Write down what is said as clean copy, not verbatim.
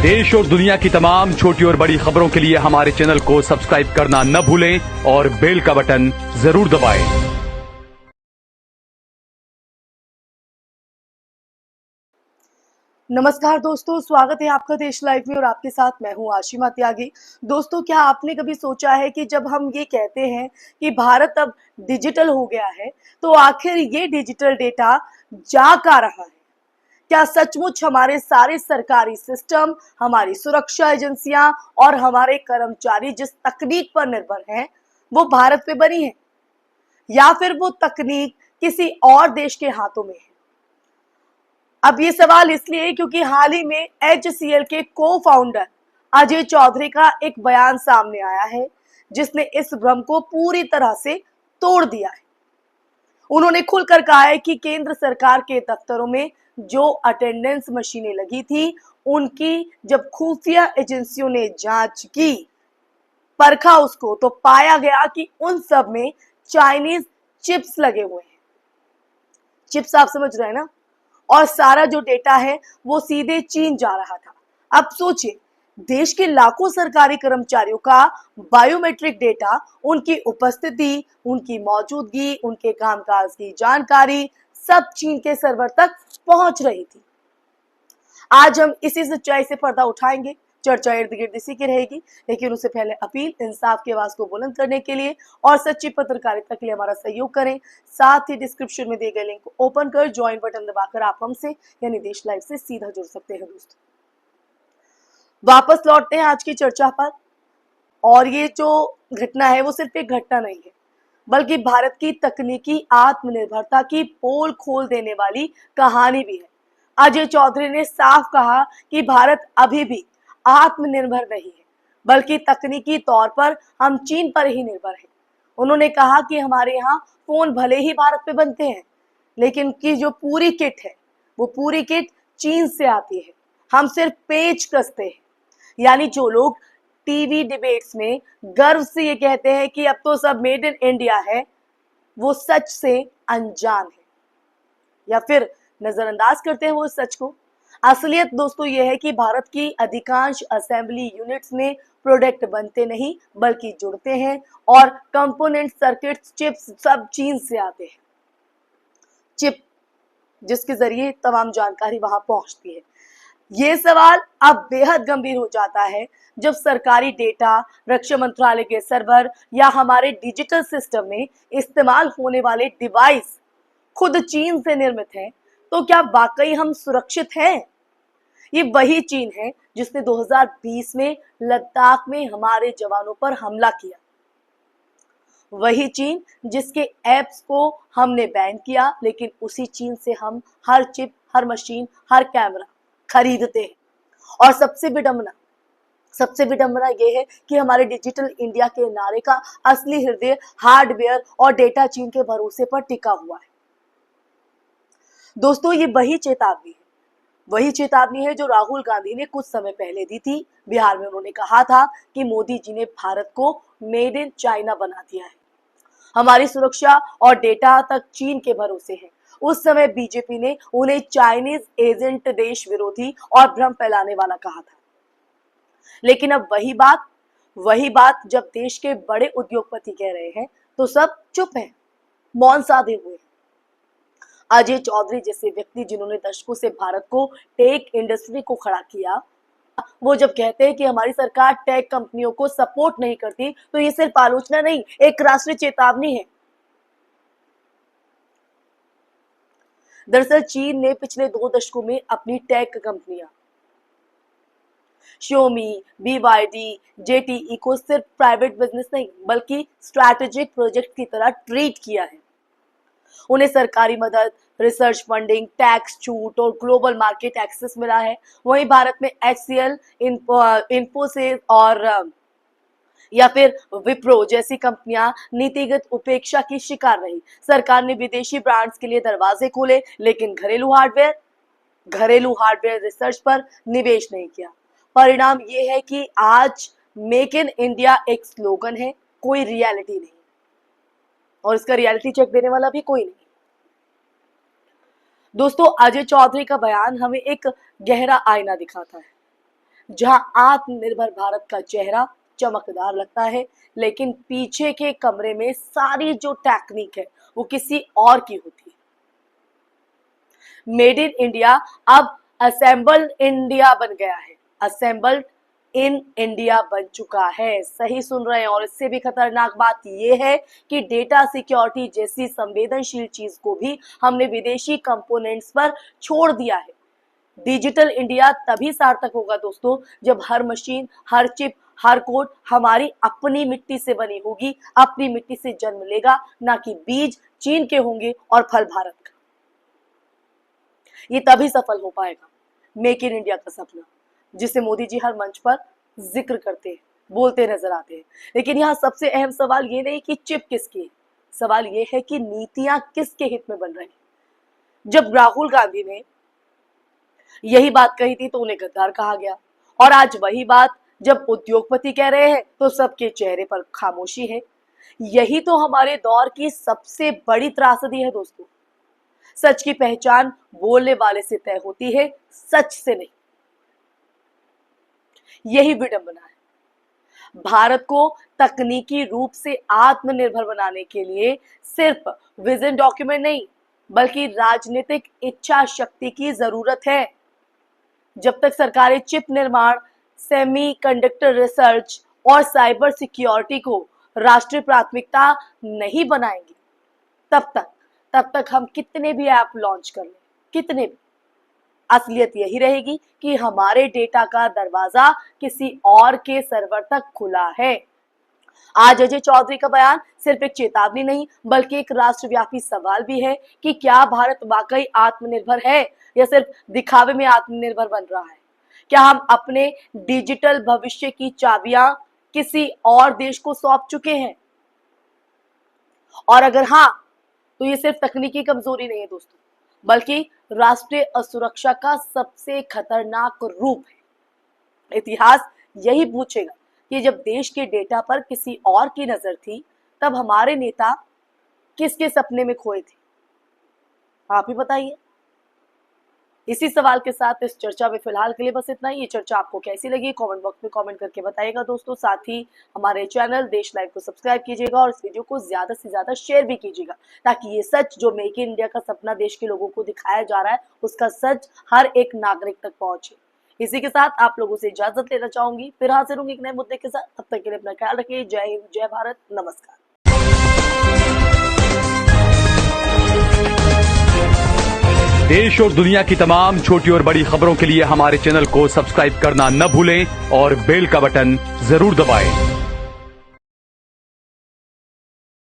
देश और दुनिया की तमाम छोटी और बड़ी खबरों के लिए हमारे चैनल को सब्सक्राइब करना न भूलें और बेल का बटन जरूर दबाएं। नमस्कार दोस्तों, स्वागत है आपका देश लाइव में और आपके साथ मैं हूं आशिमा त्यागी। दोस्तों, क्या आपने कभी सोचा है कि जब हम ये कहते हैं कि भारत अब डिजिटल हो गया है, तो आखिर ये डिजिटल डेटा जा कहाँ रहा है? क्या सचमुच हमारे सारे सरकारी सिस्टम, हमारी सुरक्षा एजेंसियां और हमारे कर्मचारी जिस तकनीक पर निर्भर हैं, वो भारत पे बनी है, या फिर वो तकनीक किसी और देश के हाथों में है? अब ये सवाल इसलिए है क्योंकि हाल ही में HCL के को फाउंडर अजय चौधरी का एक बयान सामने आया है, जिसने इस भ्रम को पूरी तरह से तोड़ दिया है। उन्होंने खुलकर कहा है कि केंद्र सरकार के दफ्तरों में जो अटेंडेंस मशीनें लगी थी, उनकी जब खुफिया एजेंसियों ने जांच की, परखा उसको, तो पाया गया कि उन सब में चाइनीज चिप्स लगे हुए हैं। चिप्स आप समझ रहे हैं ना? और सारा जो डेटा है वो सीधे चीन जा रहा था। अब सोचिए, देश के लाखों सरकारी कर्मचारियों का बायोमेट्रिक डेटा, उनकी उपस्थिति, उनकी मौजूदगी, उनके कामकाज की जानकारी सब चीन के सर्वर तक पहुंच रही थी। आज हम इसी सच्चाई से पर्दा उठाएंगे। चर्चा इर्द गिर्द इसी की रहेगी, लेकिन उससे पहले अपील, इंसाफ की आवाज को बुलंद करने के लिए और सच्ची पत्रकारिता के लिए हमारा सहयोग करें। साथ ही डिस्क्रिप्शन में दिए गए लिंक को ओपन कर ज्वाइन बटन दबाकर आप हमसे यानी देश लाइव से सीधा जुड़ सकते हैं। दोस्तों, वापस लौटते हैं आज की चर्चा पर। और ये जो घटना है वो सिर्फ एक घटना नहीं है, बल्कि भारत की तकनीकी आत्मनिर्भरता की पोल खोल देने वाली कहानी भी है। अजय चौधरी ने साफ कहा कि भारत अभी भी आत्मनिर्भर नहीं है, बल्कि तकनीकी तौर पर हम चीन पर ही निर्भर हैं। उन्होंने कहा कि हमारे यहाँ फोन भले ही भारत पे बनते हैं, लेकिन उनकी जो पूरी किट है, वो पूरी किट चीन से आती है। हम सिर्फ पेच कसते हैं। यानी जो लोग टीवी डिबेट्स में गर्व से ये कहते हैं कि अब तो सब मेड इन इंडिया है, वो सच से अनजान है या फिर नजरअंदाज करते हैं वो सच को। असलियत दोस्तों ये है कि भारत की अधिकांश असेंबली यूनिट्स में प्रोडक्ट बनते नहीं, बल्कि जुड़ते हैं, और कंपोनेंट, सर्किट्स, चिप्स सब चीन से आते हैं। चिप जिसके जरिए तमाम जानकारी वहां पहुंचती है। ये सवाल अब बेहद गंभीर हो जाता है जब सरकारी डेटा, रक्षा मंत्रालय के सर्वर या हमारे डिजिटल सिस्टम में इस्तेमाल होने वाले डिवाइस खुद चीन से निर्मित है। तो क्या वाकई हम सुरक्षित हैं? ये वही चीन है जिसने 2020 में लद्दाख में हमारे जवानों पर हमला किया। वही चीन जिसके ऐप्स को हमने बैन किया, लेकिन उसी चीन से हम हर चिप, हर मशीन, हर कैमरा खरीदते हैं। और सबसे विडंबना यह है कि हमारे डिजिटल इंडिया के नारे का असली हृदय हार्डवेयर और डेटा चीन के भरोसे पर टिका हुआ है। दोस्तों, ये वही चेतावनी है जो राहुल गांधी ने कुछ समय पहले दी थी। बिहार में उन्होंने कहा था कि मोदी जी ने भारत को मेड इन चाइना बना दिया है, हमारी सुरक्षा और डेटा तक चीन के भरोसे है। उस समय बीजेपी ने उन्हें चाइनीज एजेंट, देश विरोधी और भ्रम फैलाने वाला कहा था। लेकिन अब वही बात जब देश के बड़े उद्योगपति कह रहे हैं, तो सब चुप हैं, मौन साधे हुए। अजय चौधरी जैसे व्यक्ति, जिन्होंने दशकों से भारत को टेक इंडस्ट्री को खड़ा किया, वो जब कहते हैं कि हमारी सरकार टेक कंपनियों को सपोर्ट नहीं करती, तो ये सिर्फ आलोचना नहीं, एक राष्ट्रीय चेतावनी है। दरअसल चीन ने पिछले 2 दशकों में अपनी टेक कंपनियां Xiaomi, BYD, JTE को सिर्फ प्राइवेट बिजनेस नहीं, बल्कि स्ट्रैटेजिक प्रोजेक्ट की तरह ट्रीट किया है। उन्हें सरकारी मदद, रिसर्च फंडिंग, टैक्स छूट और ग्लोबल मार्केट एक्सेस मिला है। वहीं भारत में HCL, इन्फोसिस और या फिर विप्रो जैसी कंपनियां नीतिगत उपेक्षा की शिकार रही। सरकार ने विदेशी ब्रांड्स के लिए दरवाजे खोले, लेकिन घरेलू हार्डवेयर रिसर्च पर निवेश नहीं किया। परिणाम यह है कि आज मेक इन इंडिया एक स्लोगन है, कोई रियलिटी नहीं, और इसका रियलिटी चेक देने वाला भी कोई नहीं। दोस्तों, अजय चौधरी का बयान हमें एक गहरा आईना दिखाता है। जहां आत्मनिर्भर भारत का चेहरा चमकदार लगता है, लेकिन पीछे के कमरे में सारी जो टेक्निक है वो किसी और की होती है। मेड इन इंडिया अब असेंबल्ड इंडिया बन गया है, असेंबल्ड इन इंडिया बन चुका है। सही सुन रहे हैं। और इससे भी खतरनाक बात यह है कि डेटा सिक्योरिटी जैसी संवेदनशील चीज को भी हमने विदेशी कंपोनेंट्स पर छोड़ दिया है। डिजिटल इंडिया तभी सार्थक होगा दोस्तों जब हर मशीन, हर चिप, हर कोड हमारी अपनी मिट्टी से बनी होगी, अपनी मिट्टी से जन्म लेगा, ना कि बीज चीन के होंगे और फल भारत का। ये तभी सफल हो पाएगा मेक इन इंडिया का सपना, जिसे मोदी जी हर मंच पर जिक्र करते हैं, बोलते नजर आते हैं। लेकिन यहाँ सबसे अहम सवाल ये नहीं कि चिप किसकी है, सवाल ये है कि नीतियां किसके हित में बन रही हैं। जब राहुल गांधी ने यही बात कही थी तो उन्हें गद्दार कहा गया, और आज वही बात जब उद्योगपति कह रहे हैं तो सबके चेहरे पर खामोशी है। यही तो हमारे दौर की सबसे बड़ी त्रासदी है दोस्तों। सच की पहचान बोलने वाले से तय होती है, सच से नहीं। यही विडंबना है। भारत को तकनीकी रूप से आत्मनिर्भर बनाने के लिए सिर्फ विजन डॉक्यूमेंट नहीं बल्कि राजनीतिक इच्छा शक्ति की जरूरत है। जब तक सरकारें चिप निर्माण, सेमीकंडक्टर रिसर्च और साइबर सिक्योरिटी को राष्ट्रीय प्राथमिकता नहीं बनाएंगी, तब तक हम कितने भी ऐप लॉन्च कर लें, कितने भी, असलियत यही रहेगी कि हमारे डेटा का दरवाजा किसी और के सर्वर तक खुला है। आज अजय चौधरी का बयान सिर्फ एक चेतावनी नहीं बल्कि एक राष्ट्रव्यापी सवाल भी है कि क्या भारत वाकई आत्मनिर्भर है या सिर्फ दिखावे में आत्मनिर्भर बन रहा है। क्या हम अपने डिजिटल भविष्य की चाबियां किसी और देश को सौंप चुके हैं? और अगर हाँ, तो ये सिर्फ तकनीकी कमजोरी नहीं है दोस्तों, बल्कि राष्ट्रीय असुरक्षा का सबसे खतरनाक रूप है। इतिहास यही पूछेगा कि जब देश के डेटा पर किसी और की नजर थी तब हमारे नेता किसके सपने में खोए थे? आप ही बताइए। इसी सवाल के साथ इस चर्चा में फिलहाल के लिए बस इतना ही। ये चर्चा आपको कैसी लगी कमेंट बॉक्स में कमेंट करके बताइएगा दोस्तों। साथ ही हमारे चैनल देश लाइव को सब्सक्राइब कीजिएगा और इस वीडियो को ज्यादा से ज्यादा शेयर भी कीजिएगा, ताकि ये सच जो मेक इन इंडिया का सपना देश के लोगों को दिखाया जा रहा है उसका सच हर एक नागरिक तक पहुंचे। इसी के साथ आप लोगों से इजाजत लेना चाहूंगी, फिर हाजिर होंगे एक नए मुद्दे के साथ। तब तक के लिए अपना ख्याल रखिए। जय हिंद, जय भारत, नमस्कार। देश और दुनिया की तमाम छोटी और बड़ी खबरों के लिए हमारे चैनल को सब्सक्राइब करना न भूलें और बेल का बटन जरूर दबाएं।